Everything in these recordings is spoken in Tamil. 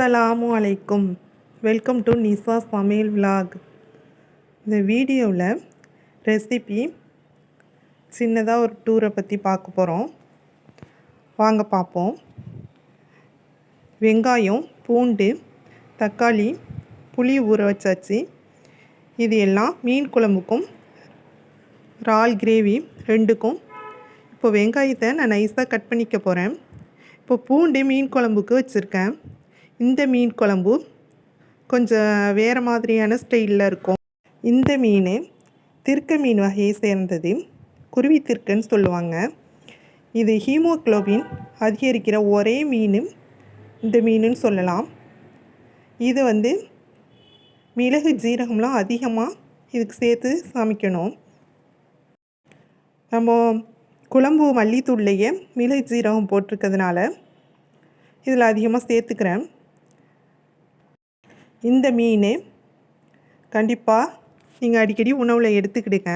அஸ்ஸலாமு அலைக்கும். வெல்கம் டு நிசா சமையல் விலாக். இந்த வீடியோவில் ரெசிபி சின்னதாக ஒரு டூரை பற்றி பார்க்க போகிறோம். வாங்க பார்ப்போம். வெங்காயம், பூண்டு, தக்காளி, புளி ஊற வச்சாச்சு. இது எல்லாம் மீன் குழம்புக்கும் இறால் கிரேவி ரெண்டுக்கும். இப்போ வெங்காயத்தை நான் நைஸாக கட் பண்ணிக்க போகிறேன். இப்போ பூண்டு மீன் குழம்புக்கு வச்சுருக்கேன். இந்த மீன் குழம்பு கொஞ்சம் வேறு மாதிரியான ஸ்டைலில் இருக்கும். இந்த மீன் திருக்க மீன் வகையை சேர்ந்தது. குருவி திருக்கன்னு சொல்லுவாங்க. இது ஹீமோக்ளோபின் அதிகரிக்கிற ஒரே மீன் இந்த மீனுன்னு சொல்லலாம். இது மிளகு ஜீரகம்லாம் அதிகமாக இதுக்கு சேர்த்து சமைக்கணும். நம்ம குழம்பு மல்லித்தூள்லையே மிளகு ஜீரகம் போட்டிருக்கிறதுனால இதில் அதிகமாக சேர்த்துக்கிறேன். இந்த மீன் கண்டிப்பாக நீங்கள் அடிக்கடி உணவில் எடுத்துக்கிடுங்க.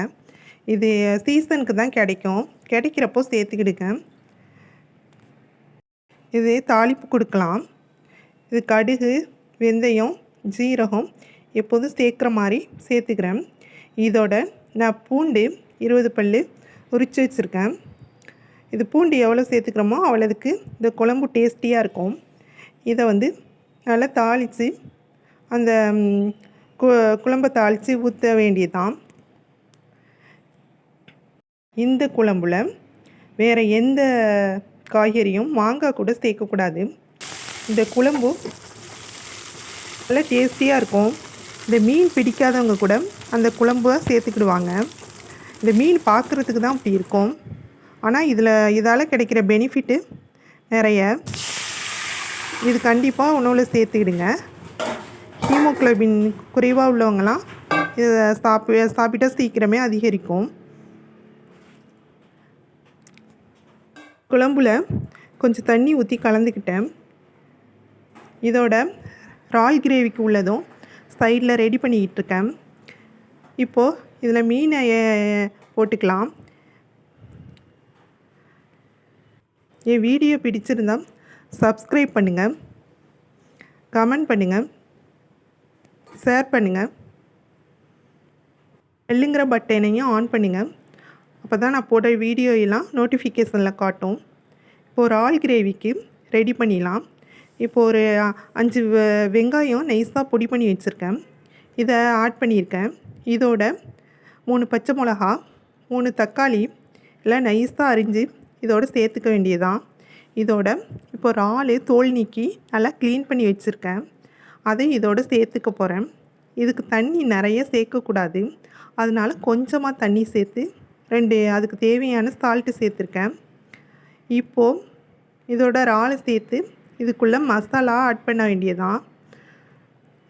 இது சீசனுக்கு தான் கிடைக்கும். கிடைக்கிறப்போ சேர்த்துக்கிடுங்க. இது தாளிப்பு கொடுக்கலாம். இது கடுகு, வெந்தயம், ஜீரகம் எப்போதும் சேர்க்குற மாதிரி சேர்த்துக்கிறேன். இதோட நான் பூண்டு 20 பல் உரித்து வச்சுருக்கேன். இது பூண்டு எவ்வளோ சேர்த்துக்கிறோமோ அவ்வளோதுக்கு இந்த குழம்பு டேஸ்டியாக இருக்கும். இதை நல்லா தாளித்து அந்த குழம்பை தாளித்து ஊற்ற வேண்டியதான். இந்த குழம்புல வேறு எந்த காய்கறியும் மாங்காய் கூட சேர்க்கக்கூடாது. இந்த குழம்பு நல்லா டேஸ்டியாக இருக்கும். இந்த மீன் பிடிக்காதவங்க கூட அந்த குழம்பை சேர்த்துக்கிடுவாங்க. இந்த மீன் பார்க்குறதுக்கு தான் அப்படி இருக்கும். ஆனால் இதால் கிடைக்கிற பெனிஃபிட்டு நிறைய. இது கண்டிப்பாக உணவில் சேர்த்துக்கிடுங்க. ஹீமோக்ளோபின் குறைவாக உள்ளவங்களாம் இதை சாப்பிட்டா சீக்கிரமே அதிகரிக்கும். குழம்புல கொஞ்சம் தண்ணி ஊற்றி கலந்துக்கிட்டேன். இதோட இறால் கிரேவிக்கு உள்ளதும் சைடில் ரெடி பண்ணிக்கிட்டு இருக்கேன். இப்போது இதில் மீனை போட்டுக்கலாம். என் வீடியோ பிடிச்சிருந்தால் சப்ஸ்கிரைப் பண்ணுங்கள், கமெண்ட் பண்ணுங்கள், ஷேர் பண்ணுங்கள், பெல்லுங்கிற பட்டனையும் ஆன் பண்ணுங்கள். அப்போ தான் நான் போடுற வீடியோ எல்லாம் நோட்டிஃபிகேஷனில் காட்டும். இப்போது இறால் கிரேவிக்கு ரெடி பண்ணிடலாம். இப்போது ஒரு 5 வெங்காயம் நைஸாக பொடி பண்ணி வச்சுருக்கேன். இதை ஆட் பண்ணியிருக்கேன். இதோட 3 பச்சை மிளகா, 3 தக்காளி எல்லாம் நைஸாக அரிஞ்சு இதோடு சேர்த்துக்க வேண்டியதான். இதோட இப்போ இறால் தோல் நீக்கி நல்லா க்ளீன் பண்ணி வச்சுருக்கேன். அதை இதோடு சேர்த்துக்க போகிறேன். இதுக்கு தண்ணி நிறைய சேர்க்கக்கூடாது. அதனால் கொஞ்சமாக தண்ணி சேர்த்து அதுக்கு தேவையான சால்ட்டு சேர்த்துருக்கேன். இப்போது இதோட இறாலை சேர்த்து இதுக்குள்ளே மசாலா ஆட் பண்ண வேண்டியதான்.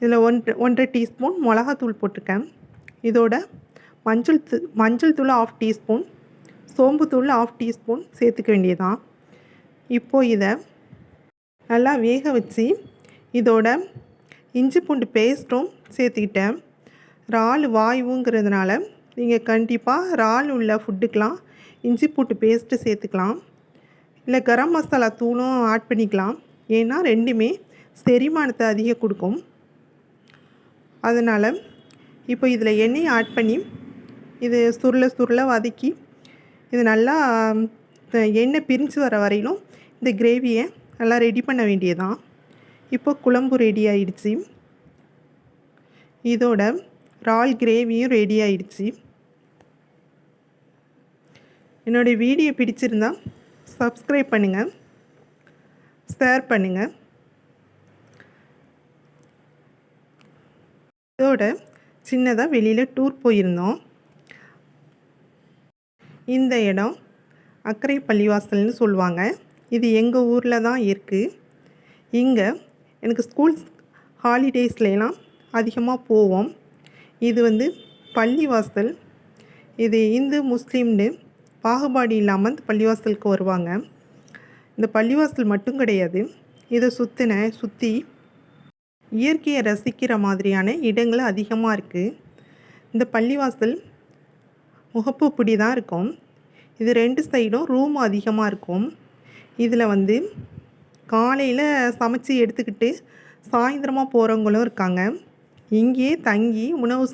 இதில் 1.5 டீஸ்பூன் மிளகாத்தூள் போட்டிருக்கேன். இதோட மஞ்சள் தூள் 1/2 டீஸ்பூன், சோம்புத்தூள் 1/2 டீஸ்பூன் சேர்த்துக்க வேண்டியதான். இப்போது இதை நல்லா வேக வச்சு இதோட இஞ்சி பூண்டு பேஸ்ட்டும் சேர்த்துக்கிட்டேன். இறால் வாயுங்கிறதுனால நீங்கள் கண்டிப்பாக இறால் உள்ள ஃபுட்டுக்கெலாம் இஞ்சி பூண்டு பேஸ்ட்டு சேர்த்துக்கலாம். இல்லை கரம் மசாலா தூளும் ஆட் பண்ணிக்கலாம். ஏன்னா ரெண்டுமே செரிமானத்தை அதிகம் கொடுக்கும். அதனால் இப்போ இதில் எண்ணெயை ஆட் பண்ணி இது சுருள வதக்கி இது நல்லா எண்ணெய் பிரிஞ்சு வர வரையிலும் இந்த கிரேவியை நல்லா ரெடி பண்ண வேண்டியதான். இப்போ குழம்பு ரெடி ஆயிடுச்சு. இதோட இறால் கிரேவியும் ரெடி ஆயிடுச்சு. என்னுடைய வீடியோ பிடிச்சிருந்தால் சப்ஸ்கிரைப் பண்ணுங்கள், ஷேர் பண்ணுங்கள். இதோட சின்னதாக வெளியில் டூர் போயிருந்தோம். இந்த இடம் அக்கரை பள்ளிவாசல்னு சொல்லுவாங்க. இது எங்கள் ஊரில் தான் இருக்குது. இங்கே எனக்கு ஸ்கூல் ஹாலிடேஸ்லாம் அதிகமாக போவோம். இது பள்ளிவாசல். இது இந்து முஸ்லீம்னு பாகுபாடு இல்லாமல் இந்த பள்ளிவாசலுக்கு வருவாங்க. இந்த பள்ளிவாசல் மட்டும் கிடையாது, இதை சுற்றி இயற்கையை ரசிக்கிற மாதிரியான இடங்கள் அதிகமாக இருக்குது. இந்த பள்ளிவாசல் முகப்பு இப்படி தான் இருக்கும். இது 2 சைடும் ரூம் அதிகமாக இருக்கும். இதில் காலையில் சமைச்சு எடுத்துக்கிட்டு சாயந்தரமாக போகிறவங்களும் இருக்காங்க. இங்கேயே தங்கி உணவு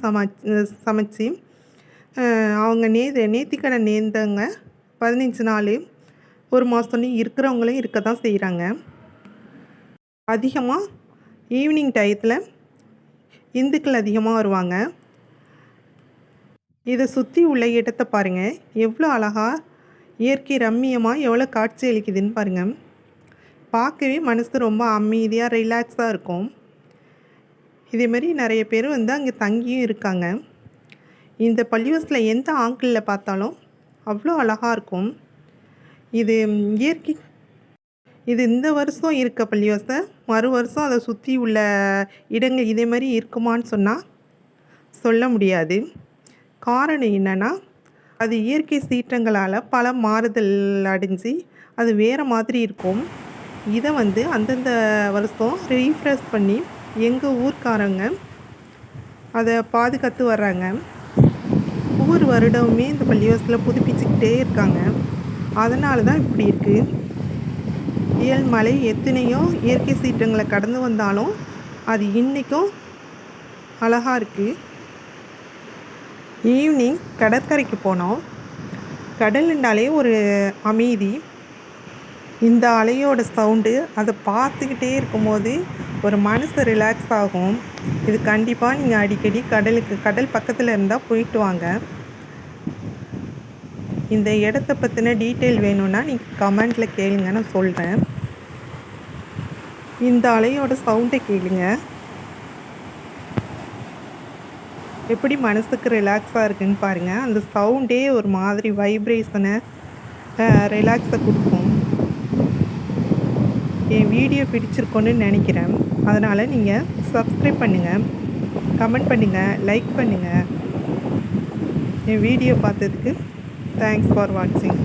சமைச்சு அவங்க நேர்த்திக்கடன் நேர்ந்தவங்க 15 நாள் 1 மாதம்னு இருக்கிறவங்களும் இருக்க தான் செய்கிறாங்க. அதிகமாக ஈவினிங் டயத்தில் இந்துக்கள் அதிகமாக வருவாங்க. இதை சுற்றி உள்ள இடத்தை பாருங்கள், எவ்வளோ அழகாக இயற்கை ரம்மியமாக எவ்வளோ காட்சி அளிக்குதுன்னு பாருங்கள். பார்க்கவே மனசு ரொம்ப அமைதியாக ரிலாக்ஸாக இருக்கும். இதேமாரி நிறைய பேர் வந்து அங்கே தங்கியும் இருக்காங்க. இந்த பள்ளிவாசலில் எந்த ஆங்கிளில் பார்த்தாலும் அவ்வளோ அழகாக இருக்கும். இது இயற்கை. இது இந்த வருஷம் இருக்க பள்ளிவாசல், மறு வருஷம் அதை சுற்றி உள்ள இடங்கள் இதே மாதிரி இருக்குமான்னு சொன்னால் சொல்ல முடியாது. காரணம் என்னென்னா, அது இயற்கை சீற்றங்களால் பல மாறுதல் அடைஞ்சு அது வேறு மாதிரி இருக்கும். இதை வந்து அந்தந்த வருஷம் ரீஃப்ரெஷ் பண்ணி எங்கள் ஊர்க்காரங்க அதை பாதுகாத்து வர்றாங்க. ஒவ்வொரு வருடமுமே இந்த பள்ளிவாசலில் புதுப்பிச்சுக்கிட்டே இருக்காங்க. அதனால தான் இப்படி இருக்குது. புயல் மழை எத்தனையோ இயற்கை சீற்றங்களை கடந்து வந்தாலும் அது இன்றைக்கும் அழகாக இருக்குது. ஈவினிங் கடற்கரைக்கு போனோம். கடலுண்டாலே ஒரு அமைதி. இந்த அலையோட சவுண்டு அதை பார்த்துக்கிட்டே இருக்கும்போது ஒரு மனசு ரிலாக்ஸ் ஆகும். இது கண்டிப்பாக நீங்கள் அடிக்கடி கடல் பக்கத்தில் இருந்தால் போயிட்டு வாங்க. இந்த இடத்த பற்றின டீட்டெயில் வேணும்னா நீங்கள் கமெண்ட்டில் கேளுங்க, நான் சொல்கிறேன். இந்த அலையோட சவுண்டை கேளுங்க, எப்படி மனசுக்கு ரிலாக்ஸாக இருக்குன்னு பாருங்கள். அந்த சவுண்டே ஒரு மாதிரி வைப்ரேஷனை ரிலாக்ஸை கொடுக்கும். என் வீடியோ பிடிச்சிருக்கோன்னு நினைக்கிறேன். அதனால் நீங்கள் சப்ஸ்கிரைப் பண்ணுங்கள், கமெண்ட் பண்ணுங்கள், லைக் பண்ணுங்கள். என் வீடியோ பார்த்ததுக்கு தேங்க்ஸ் ஃபார் வாட்சிங்.